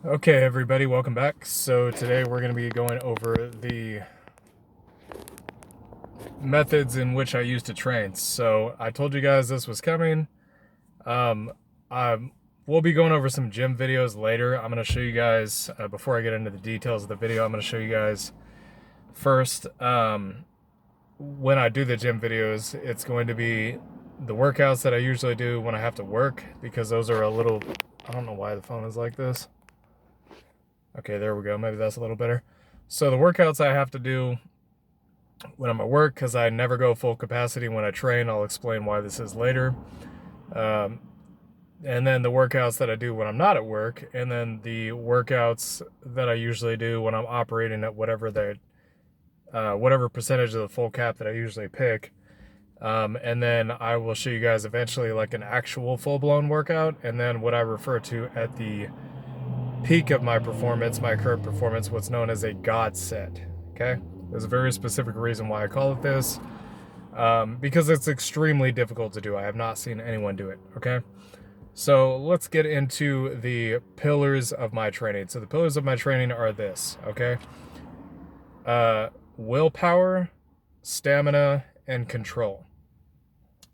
Okay, everybody, welcome back. So today we're going to be going over the methods in which I use to train. So I told you guys this was coming. Um, I we'll be going over some gym videos later. I'm going to show you guys, before I get into the details of the video, I'm going to show you guys first, when I do the gym videos, it's going to be the workouts that I usually do when I have to work, because those are a little, I don't know why the phone is like this. Okay, there we go. Maybe that's a little better. So the workouts I have to do when I'm at work, because I never go full capacity when I train. I'll explain why this is later. Um, and then the workouts that I do when I'm not at work, and then the workouts that I usually do when I'm operating at whatever percentage of the full cap that I usually pick. And then I will show you guys eventually like an actual full-blown workout, and then what I refer to at the peak of my performance, my current performance, what's known as a God set. Okay, there's a very specific reason why I call it this, because it's extremely difficult to do. I have not seen anyone do it. Okay, so let's get into the pillars of my training. So the pillars of my training are this. Okay, willpower, stamina, and control.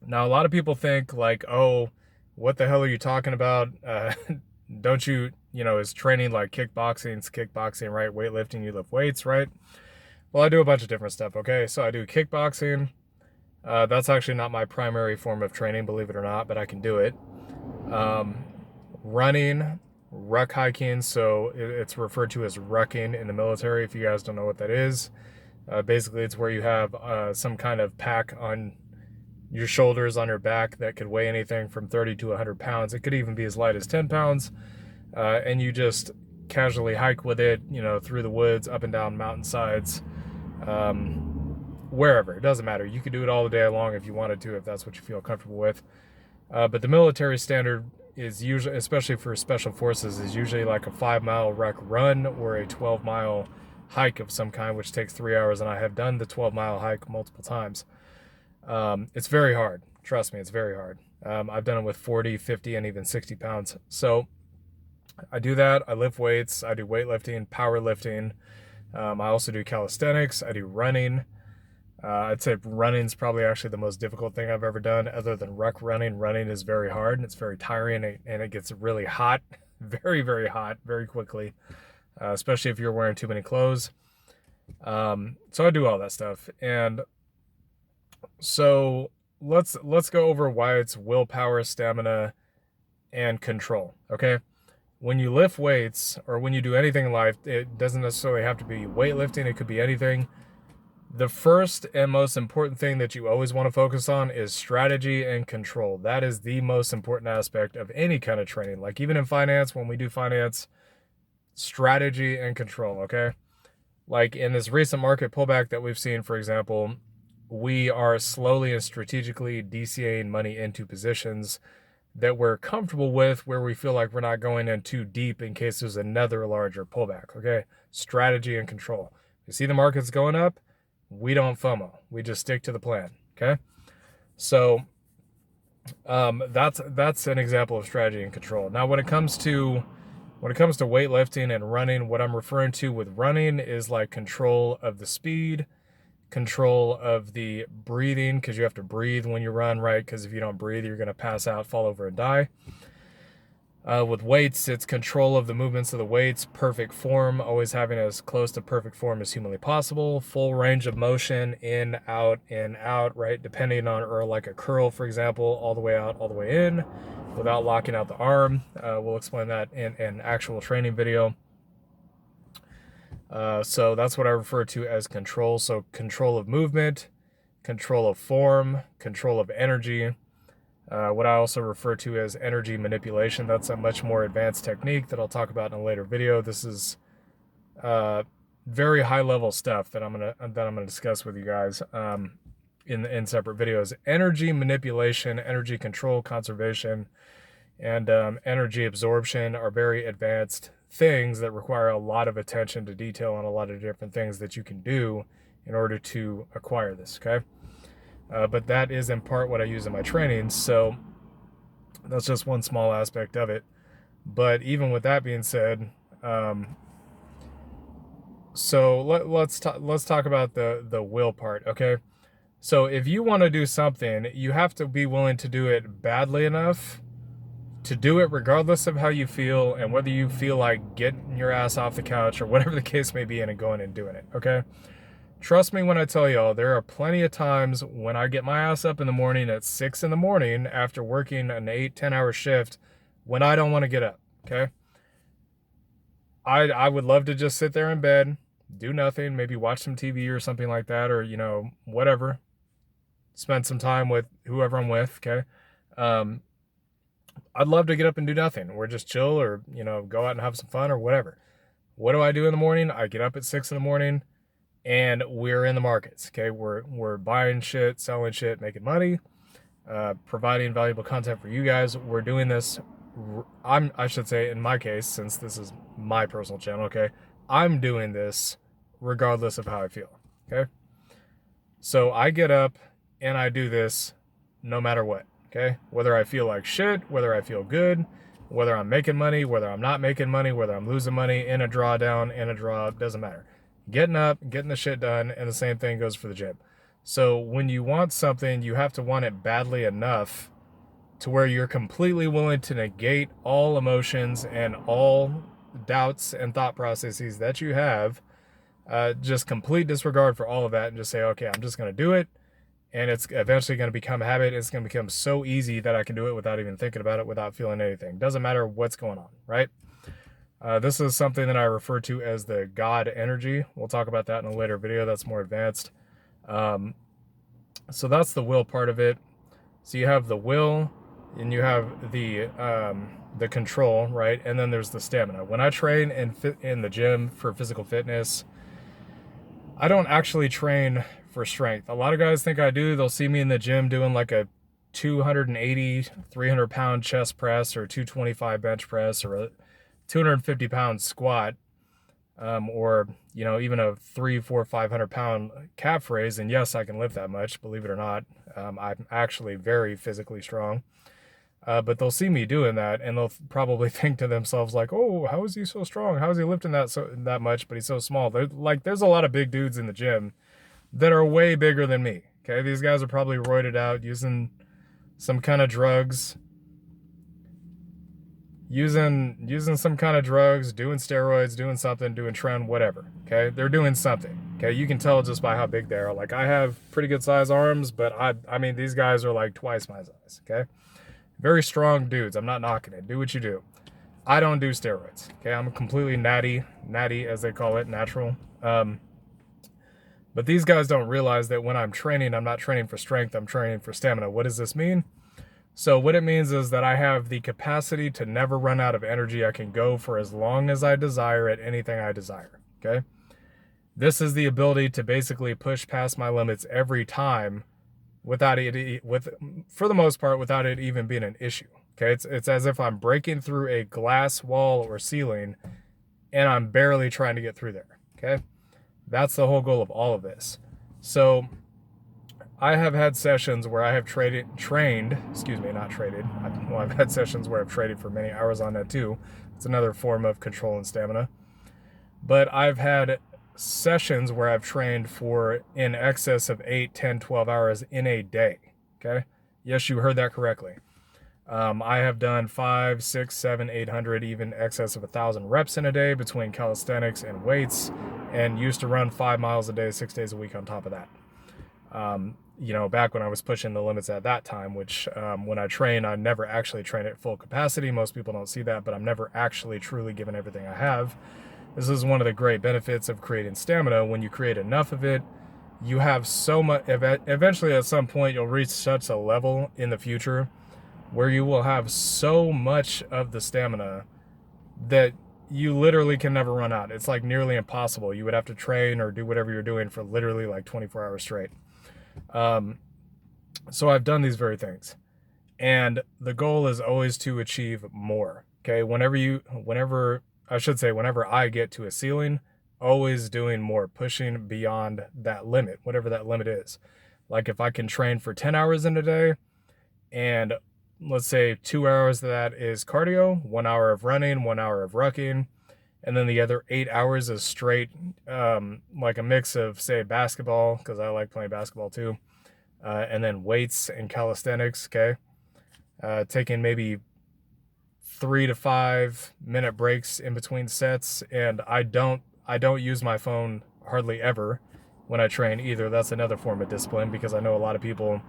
Now a lot of people think like, oh, what the hell are you talking about? Don't you, is training like kickboxing's kickboxing, right? Weightlifting, you lift weights, right? Well, I do a bunch of different stuff, okay? So I do kickboxing. That's actually not my primary form of training, believe it or not, but I can do it. Running, ruck hiking, so it's referred to as rucking in the military, if you guys don't know what that is. Basically, it's where you have some kind of pack on your shoulders, on your back, that could weigh anything from 30 to 100 pounds. It could even be as light as 10 pounds. And you just casually hike with it, through the woods, up and down mountainsides, wherever. It doesn't matter. You could do it all the day long if you wanted to, if that's what you feel comfortable with. But the military standard is usually, especially for special forces, is usually like a 5-mile ruck run or a 12-mile hike of some kind, which takes 3 hours. And I have done the 12-mile hike multiple times. It's very hard. Trust me, it's very hard. I've done it with 40, 50, and even 60 pounds. So I do that. I lift weights. I do weightlifting, powerlifting. I also do calisthenics. I do running. I'd say running's probably actually the most difficult thing I've ever done, other than ruck running. Running is very hard and it's very tiring, and it gets really hot, very, very hot, very quickly, especially if you're wearing too many clothes. So I do all that stuff. And so let's go over why it's willpower, stamina, and control. Okay, when you lift weights, or when you do anything in life, it doesn't necessarily have to be weightlifting. It could be anything. The first and most important thing that you always want to focus on is strategy and control. That is the most important aspect of any kind of training. Like even in finance, when we do finance, strategy and control. Okay, like in this recent market pullback that we've seen, for example, we are slowly and strategically DCAing money into positions that we're comfortable with, where we feel like we're not going in too deep in case there's another larger pullback. Okay, strategy and control. You see the market's going up, we don't FOMO. We just stick to the plan. Okay, so that's an example of strategy and control. Now, when it comes to weightlifting and running, what I'm referring to with running is like control of the speed, control of the breathing, because you have to breathe when you run, right? Because if you don't breathe, you're going to pass out, fall over, and die. With weights, it's control of the movements of the weights, perfect form, always having as close to perfect form as humanly possible, full range of motion, in, out, right? Depending on, or like a curl, for example, all the way out, all the way in, without locking out the arm. We'll explain that in an actual training video. So that's what I refer to as control. So control of movement, control of form, control of energy. What I also refer to as energy manipulation. That's a much more advanced technique that I'll talk about in a later video. This is very high level stuff that I'm gonna discuss with you guys in separate videos. Energy manipulation, energy control, conservation, and energy absorption are very advanced things that require a lot of attention to detail on a lot of different things that you can do in order to acquire this. Okay. But that is in part what I use in my training. So that's just one small aspect of it. But even with that being said, So let's talk about the will part, okay? So if you want to do something, you have to be willing to do it badly enough to do it regardless of how you feel and whether you feel like getting your ass off the couch or whatever the case may be and going and doing it, okay? Trust me when I tell y'all, there are plenty of times when I get my ass up in the morning at 6 in the morning after working an 8-10 hour shift when I don't want to get up, okay? I would love to just sit there in bed, do nothing, maybe watch some TV or something like that, or, whatever. Spend some time with whoever I'm with, okay? I'd love to get up and do nothing, or just chill, or, go out and have some fun or whatever. What do I do in the morning? I get up at 6 in the morning and we're in the markets, okay? We're buying shit, selling shit, making money, providing valuable content for you guys. We're doing this, I should say, in my case, since this is my personal channel, okay? I'm doing this regardless of how I feel, okay? So I get up and I do this no matter what, okay? Whether I feel like shit, whether I feel good, whether I'm making money, whether I'm not making money, whether I'm losing money, in a drawdown, in a draw, doesn't matter. Getting up, getting the shit done, and the same thing goes for the gym. So when you want something, you have to want it badly enough to where you're completely willing to negate all emotions and all doubts and thought processes that you have, just complete disregard for all of that, and just say, okay, I'm just going to do it, and it's eventually going to become a habit. It's going to become so easy that I can do it without even thinking about it, without feeling anything. Doesn't matter what's going on, right? This is something that I refer to as the God energy. We'll talk about that in a later video that's more advanced. So that's the will part of it. So you have the will, and you have the control, right? And then there's the stamina. When I train in the gym for physical fitness, I don't actually train for strength. A lot of guys think I do. They'll see me in the gym doing like a 280, 300 pound chest press, or 225 bench press, or a 250 pound squat, or, even a 300, 400, 500 pound calf raise. And yes, I can lift that much, believe it or not. I'm actually very physically strong. But they'll see me doing that, and they'll probably think to themselves like, oh, how is he so strong? How is he lifting that much, but he's so small? There's a lot of big dudes in the gym that are way bigger than me, okay? These guys are probably roided out, using some kind of drugs, using some kind of drugs, doing steroids, doing something, doing tren, whatever, okay? They're doing something, okay? You can tell just by how big they are. Like, I have pretty good size arms, but I mean, these guys are like twice my size, okay? Very strong dudes. I'm not knocking it. Do what you do. I don't do steroids, okay? I'm completely natty as they call it, natural. But these guys don't realize that when I'm training, I'm not training for strength, I'm training for stamina. What does this mean? So what it means is that I have the capacity to never run out of energy. I can go for as long as I desire at anything I desire, okay? This is the ability to basically push past my limits every time without it, for the most part, without it even being an issue, okay? It's as if I'm breaking through a glass wall or ceiling and I'm barely trying to get through there, okay? That's the whole goal of all of this. So I have had sessions where I have I've had sessions where I've traded for many hours on that too. It's another form of control and stamina. But I've had sessions where I've trained for in excess of 8, 10, 12 hours in a day, okay? Yes, you heard that correctly. I have done 500, 600, 700, 800, even excess of 1,000 reps in a day between calisthenics and weights, and used to run 5 miles a day, 6 days a week on top of that. Back when I was pushing the limits at that time, which when I train, I never actually train at full capacity. Most people don't see that, but I'm never actually truly giving everything I have. This is one of the great benefits of creating stamina. When you create enough of it, you have so much, eventually at some point, you'll reach such a level in the future where you will have so much of the stamina that you literally can never run out. It's like nearly impossible. You would have to train or do whatever you're doing for literally like 24 hours straight. So I've done these very things, and the goal is always to achieve more, okay? Whenever I get to a ceiling, always doing more, pushing beyond that limit, whatever that limit is. Like if I can train for 10 hours in a day, and let's say 2 hours of that is cardio, 1 hour of running, 1 hour of rucking, And then the other 8 hours is straight, like a mix of, say, basketball, because I like playing basketball too, and then weights and calisthenics, okay? Taking maybe 3 to 5 minute breaks in between sets, and I don't use my phone hardly ever when I train either. That's another form of discipline, because I know a lot of people,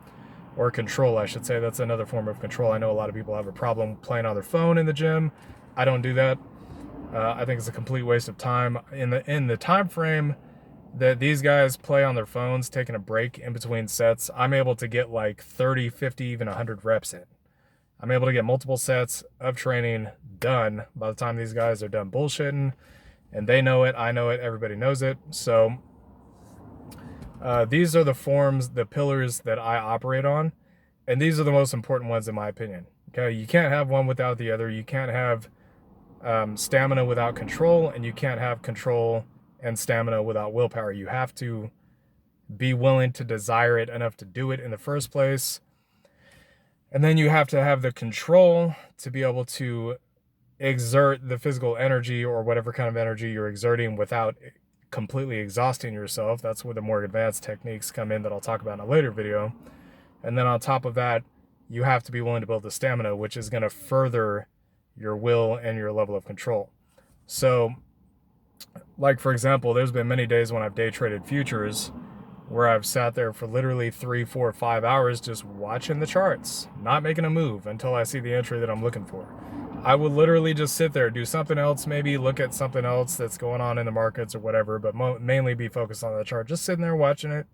or control, I should say, that's another form of control. I know a lot of people have a problem playing on their phone in the gym. I don't do that. I think it's a complete waste of time. In the time frame that these guys play on their phones, taking a break in between sets, I'm able to get like 30, 50, even 100 reps in. I'm able to get multiple sets of training done by the time these guys are done bullshitting, and they know it, I know it, everybody knows it. So these are the forms, the pillars that I operate on, and these are the most important ones in my opinion. Okay, you can't have one without the other. You can't have stamina without control, and you can't have control and stamina without willpower. You have to be willing to desire it enough to do it in the first place. And then you have to have the control to be able to exert the physical energy, or whatever kind of energy you're exerting, without completely exhausting yourself. That's where the more advanced techniques come in that I'll talk about in a later video. And then on top of that, you have to be willing to build the stamina, which is going to further your will and your level of control. So, like for example, there's been many days when I've day traded futures where I've sat there for literally 3, 4, 5 hours just watching the charts, not making a move until I see the entry that I'm looking for. I would literally just sit there, do something else, maybe look at something else that's going on in the markets or whatever, but mainly be focused on the chart, just sitting there watching it.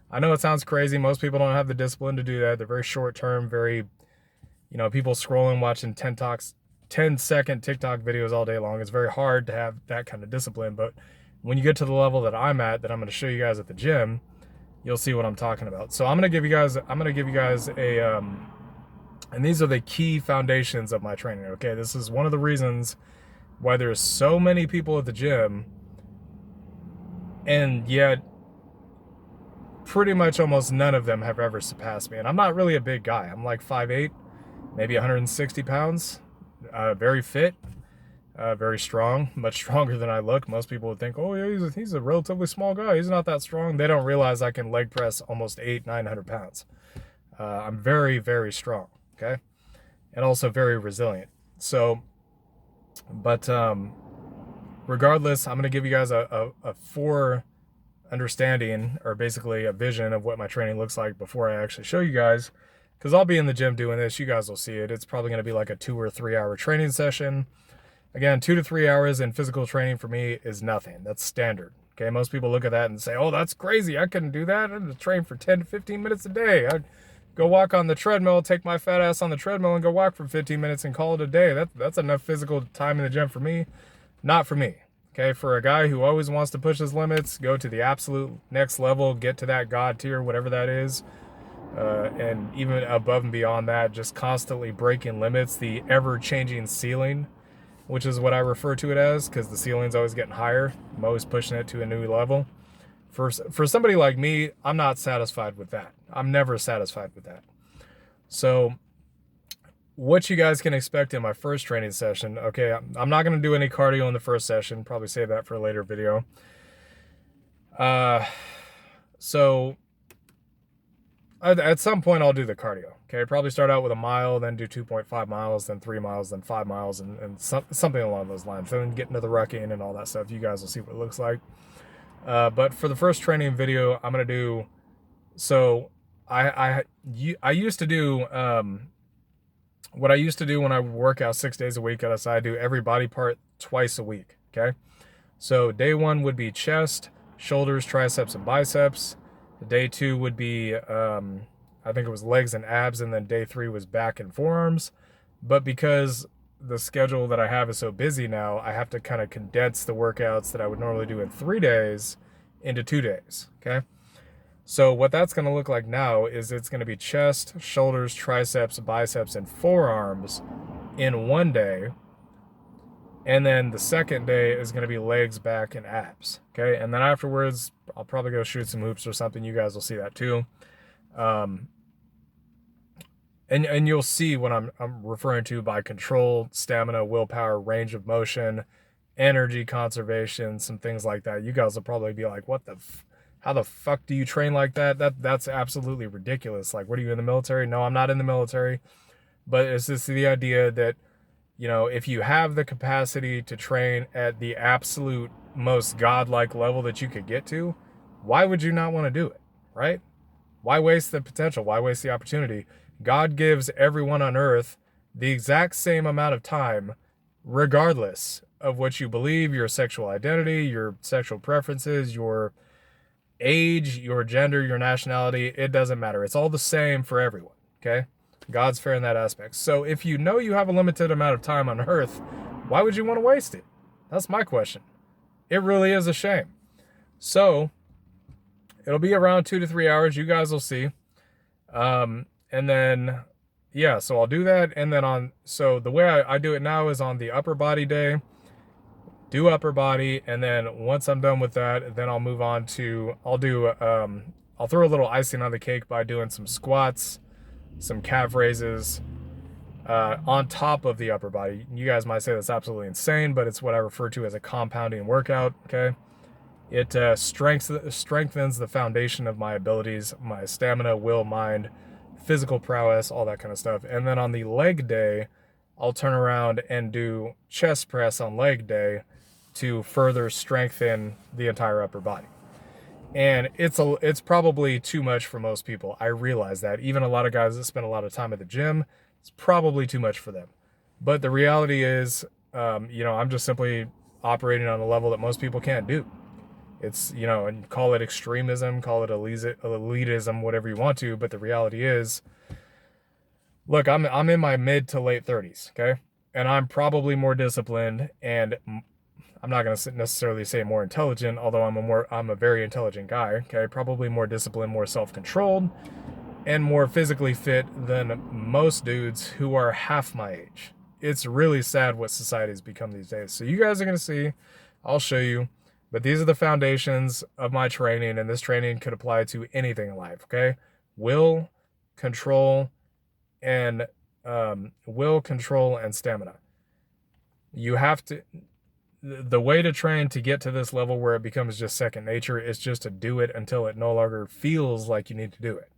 I know it sounds crazy. Most people don't have the discipline to do that. They're very short term, very, people scrolling, watching 10-second TikTok videos all day long. It's very hard to have that kind of discipline. But when you get to the level that I'm at, that I'm going to show you guys at the gym, you'll see what I'm talking about. So I'm going to give you guys a, and these are the key foundations of my training. Okay, this is one of the reasons why there's so many people at the gym, and yet pretty much almost none of them have ever surpassed me. And I'm not really a big guy. I'm like 5'8", maybe 160 pounds, very fit, very strong, much stronger than I look. Most people would think, oh yeah, he's a relatively small guy. He's not that strong. They don't realize I can leg press almost 800-900 pounds. I'm very, very strong, okay? And also very resilient. So, but regardless, I'm going to give you guys a fore understanding, or basically a vision of what my training looks like before I actually show you guys, because I'll be in the gym doing this. You guys will see it. It's probably going to be like a 2 or 3 hour training session. Again, 2 to 3 hours in physical training for me is nothing. That's standard. Okay, most people look at that and say, oh, that's crazy. I couldn't do that. I'd train for 10 to 15 minutes a day. I'd go walk on the treadmill, take my fat ass on the treadmill and go walk for 15 minutes and call it a day. That's enough physical time in the gym for me. Not for me. Okay, for a guy who always wants to push his limits, go to the absolute next level, get to that God tier, whatever that is, and even above and beyond that, just constantly breaking limits, the ever-changing ceiling, which is what I refer to it as, because the ceiling's always getting higher. I'm always pushing it to a new level. For somebody like me, I'm not satisfied with that. I'm never satisfied with that. So what you guys can expect in my first training session, okay, I'm not going to do any cardio in the first session, probably save that for a later video. So at some point I'll do the cardio, okay? Probably start out with a mile, then do 2.5 miles, then 3 miles, then 5 miles, and something along those lines. Then get into the rucking and all that stuff. You guys will see what it looks like. But for the first training video, I'm going to do, so I used to do, what I used to do when I would work out 6 days a week at SI, I do every body part twice a week, okay? So day 1 would be chest, shoulders, triceps, and biceps. Day 2 would be, I think it was legs and abs, and then day 3 was back and forearms. But because the schedule that I have is so busy now, I have to kind of condense the workouts that I would normally do in 3 days into 2 days, okay? So what that's going to look like now is it's going to be chest, shoulders, triceps, biceps, and forearms in 1 day. And then the second day is going to be legs, back, and abs, okay? And then afterwards, I'll probably go shoot some hoops or something. You guys will see that too. And you'll see what I'm referring to by control, stamina, willpower, range of motion, energy conservation, some things like that. You guys will probably be like, what the how the fuck do you train like that? That's absolutely ridiculous. Like, what are you, in the military? No, I'm not in the military. But it's just the idea that, you know, if you have the capacity to train at the absolute most godlike level that you could get to, why would you not want to do it, right? Why waste the potential? Why waste the opportunity? God gives everyone on earth the exact same amount of time, regardless of what you believe, your sexual identity, your sexual preferences, your age, your gender, your nationality. It doesn't matter. It's all the same for everyone, okay? God's fair in that aspect. So if you know you have a limited amount of time on earth, why would you want to waste it? That's my question. It really is a shame. So it'll be around 2 to 3 hours. You guys will see. And then, yeah, so I'll do that. And then so the way I do it now is on the upper body day, do upper body. And then once I'm done with that, then I'll move on to, I'll throw a little icing on the cake by doing some squats, some calf raises, on top of the upper body. You guys might say that's absolutely insane, but it's what I refer to as a compounding workout, okay? It strengthens the foundation of my abilities, my stamina, will, mind, physical prowess, all that kind of stuff. And then on the leg day, I'll turn around and do chest press on leg day to further strengthen the entire upper body. And it's probably too much for most people. I realize that. Even a lot of guys that spend a lot of time at the gym, it's probably too much for them. But the reality is, I'm just simply operating on a level that most people can't do. It's, and call it extremism, call it elitism, whatever you want to. But the reality is, look, I'm in my mid to late 30s, okay? And I'm probably more disciplined, and I'm not going to necessarily say more intelligent, although I'm a very intelligent guy, okay? Probably more disciplined, more self-controlled, and more physically fit than most dudes who are half my age. It's really sad what society's become these days. So you guys are going to see, I'll show you, but these are the foundations of my training, and this training could apply to anything in life, okay? Will, control, and stamina. You have to, the way to train to get to this level where it becomes just second nature is just to do it until it no longer feels like you need to do it.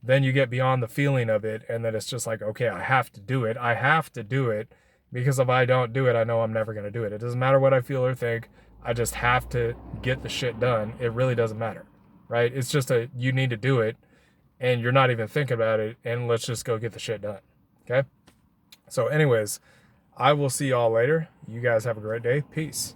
Then you get beyond the feeling of it, and then it's just like, okay, I have to do it. I have to do it, because if I don't do it, I know I'm never going to do it. It doesn't matter what I feel or think. I just have to get the shit done. It really doesn't matter, right? It's just you need to do it, and you're not even thinking about it, and let's just go get the shit done, okay? So anyways, I will see y'all later. You guys have a great day. Peace.